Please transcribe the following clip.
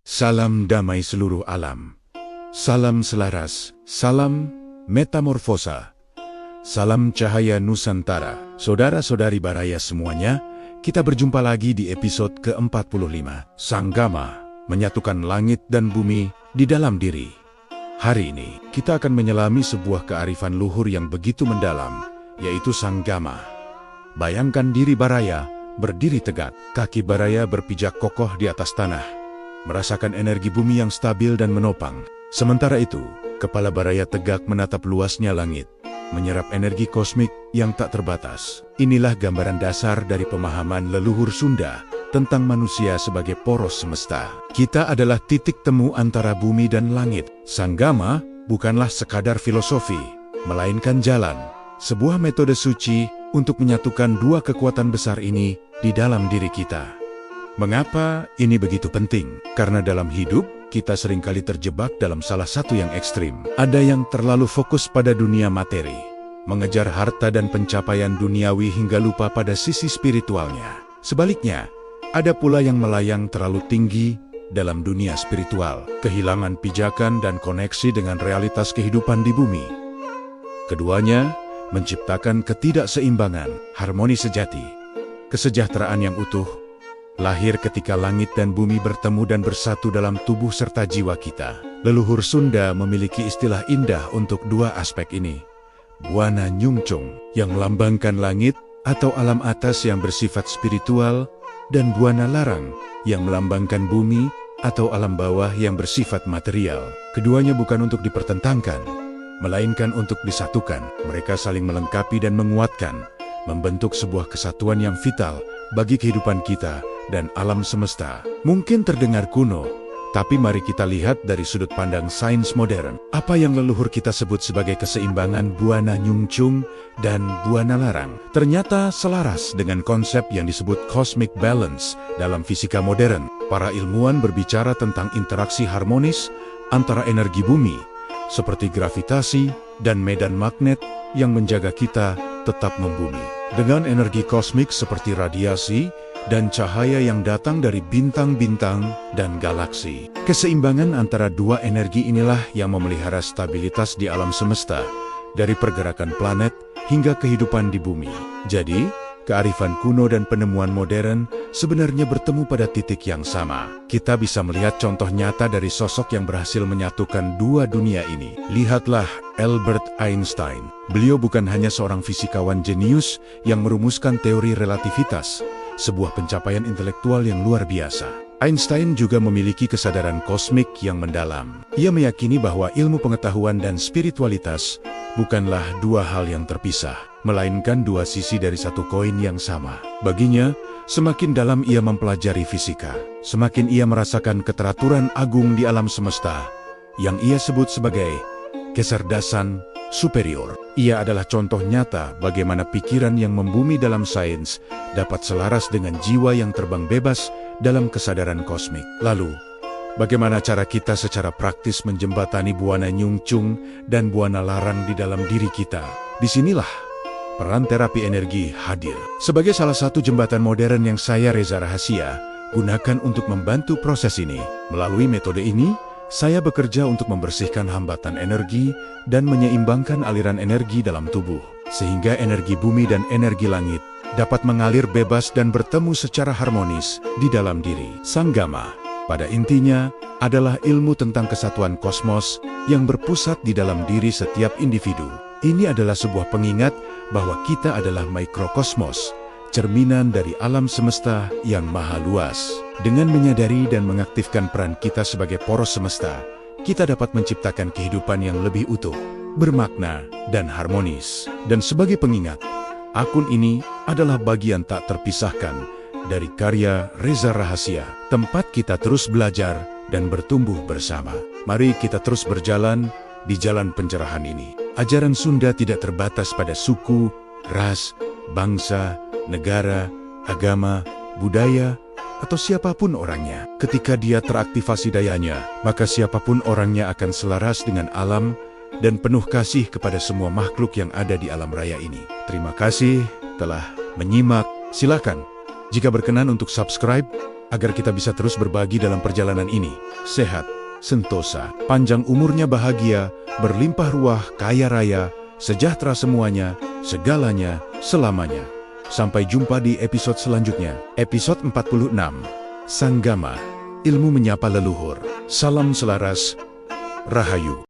Salam damai seluruh alam. Salam selaras, salam metamorfosa. Salam cahaya Nusantara. Saudara-saudari Baraya semuanya, kita berjumpa lagi di episode ke-45. Sanggama, menyatukan langit dan bumi di dalam diri. Hari ini, kita akan menyelami sebuah kearifan luhur yang begitu mendalam, yaitu Sanggama. Bayangkan diri Baraya berdiri tegak, kaki Baraya berpijak kokoh di atas tanah, merasakan energi bumi yang stabil dan menopang. Sementara itu, kepala Baraya tegak menatap luasnya langit, menyerap energi kosmik yang tak terbatas. Inilah gambaran dasar dari pemahaman leluhur Sunda tentang manusia sebagai poros semesta. Kita adalah titik temu antara bumi dan langit. Sanggama bukanlah sekadar filosofi, melainkan jalan, sebuah metode suci untuk menyatukan dua kekuatan besar ini di dalam diri kita. Mengapa ini begitu penting? Karena dalam hidup, kita seringkali terjebak dalam salah satu yang ekstrim. Ada yang terlalu fokus pada dunia materi, mengejar harta dan pencapaian duniawi hingga lupa pada sisi spiritualnya. Sebaliknya, ada pula yang melayang terlalu tinggi dalam dunia spiritual, kehilangan pijakan dan koneksi dengan realitas kehidupan di bumi. Keduanya menciptakan ketidakseimbangan, harmoni sejati, kesejahteraan yang utuh, lahir ketika langit dan bumi bertemu dan bersatu dalam tubuh serta jiwa kita. Leluhur Sunda memiliki istilah indah untuk dua aspek ini. Buana Nyungcung, yang melambangkan langit atau alam atas yang bersifat spiritual, dan Buana Larang, yang melambangkan bumi atau alam bawah yang bersifat material. Keduanya bukan untuk dipertentangkan, melainkan untuk disatukan. Mereka saling melengkapi dan menguatkan, membentuk sebuah kesatuan yang vital bagi kehidupan kita dan alam semesta. Mungkin terdengar kuno, tapi mari kita lihat dari sudut pandang sains modern. Apa yang leluhur kita sebut sebagai keseimbangan Buana Nyungcung dan Buana Larang ternyata selaras dengan konsep yang disebut cosmic balance dalam fisika modern. Para ilmuwan berbicara tentang interaksi harmonis antara energi bumi, seperti gravitasi dan medan magnet yang menjaga kita tetap membumi, dengan energi kosmik seperti radiasi dan cahaya yang datang dari bintang-bintang dan galaksi. Keseimbangan antara dua energi inilah yang memelihara stabilitas di alam semesta, dari pergerakan planet hingga kehidupan di bumi. Jadi, kearifan kuno dan penemuan modern sebenarnya bertemu pada titik yang sama. Kita bisa melihat contoh nyata dari sosok yang berhasil menyatukan dua dunia ini. Lihatlah Albert Einstein. Beliau bukan hanya seorang fisikawan jenius yang merumuskan teori relativitas, sebuah pencapaian intelektual yang luar biasa. Einstein juga memiliki kesadaran kosmik yang mendalam. Ia meyakini bahwa ilmu pengetahuan dan spiritualitas bukanlah dua hal yang terpisah, melainkan dua sisi dari satu koin yang sama. Baginya, semakin dalam ia mempelajari fisika, semakin ia merasakan keteraturan agung di alam semesta, yang ia sebut sebagai kecerdasan superior. Ia adalah contoh nyata bagaimana pikiran yang membumi dalam sains dapat selaras dengan jiwa yang terbang bebas dalam kesadaran kosmik. Lalu, bagaimana cara kita secara praktis menjembatani Buana Nyungcung dan Buana Larang di dalam diri kita? Disinilah peran terapi energi hadir. Sebagai salah satu jembatan modern yang saya, Reza Rahasia, gunakan untuk membantu proses ini. Melalui metode ini, saya bekerja untuk membersihkan hambatan energi dan menyeimbangkan aliran energi dalam tubuh, sehingga energi bumi dan energi langit dapat mengalir bebas dan bertemu secara harmonis di dalam diri. Sanggama, pada intinya, adalah ilmu tentang kesatuan kosmos yang berpusat di dalam diri setiap individu. Ini adalah sebuah pengingat bahwa kita adalah mikrokosmos, cerminan dari alam semesta yang maha luas. Dengan menyadari dan mengaktifkan peran kita sebagai poros semesta, kita dapat menciptakan kehidupan yang lebih utuh, bermakna, dan harmonis. Dan sebagai pengingat, akun ini adalah bagian tak terpisahkan dari karya Reza Rahasia, tempat kita terus belajar dan bertumbuh bersama. Mari kita terus berjalan di jalan pencerahan ini. Ajaran Sunda tidak terbatas pada suku, ras, bangsa, negara, agama, budaya, atau siapapun orangnya. Ketika dia teraktivasi dayanya, maka siapapun orangnya akan selaras dengan alam dan penuh kasih kepada semua makhluk yang ada di alam raya ini. Terima kasih telah menyimak. Silakan, jika berkenan untuk subscribe, agar kita bisa terus berbagi dalam perjalanan ini. sehat, sentosa, panjang umurnya bahagia, berlimpah ruah, kaya raya, sejahtera semuanya, segalanya, selamanya. Sampai jumpa di episode selanjutnya. Episode 46. Sanggama, ilmu menyapa leluhur. Salam selaras, Rahayu.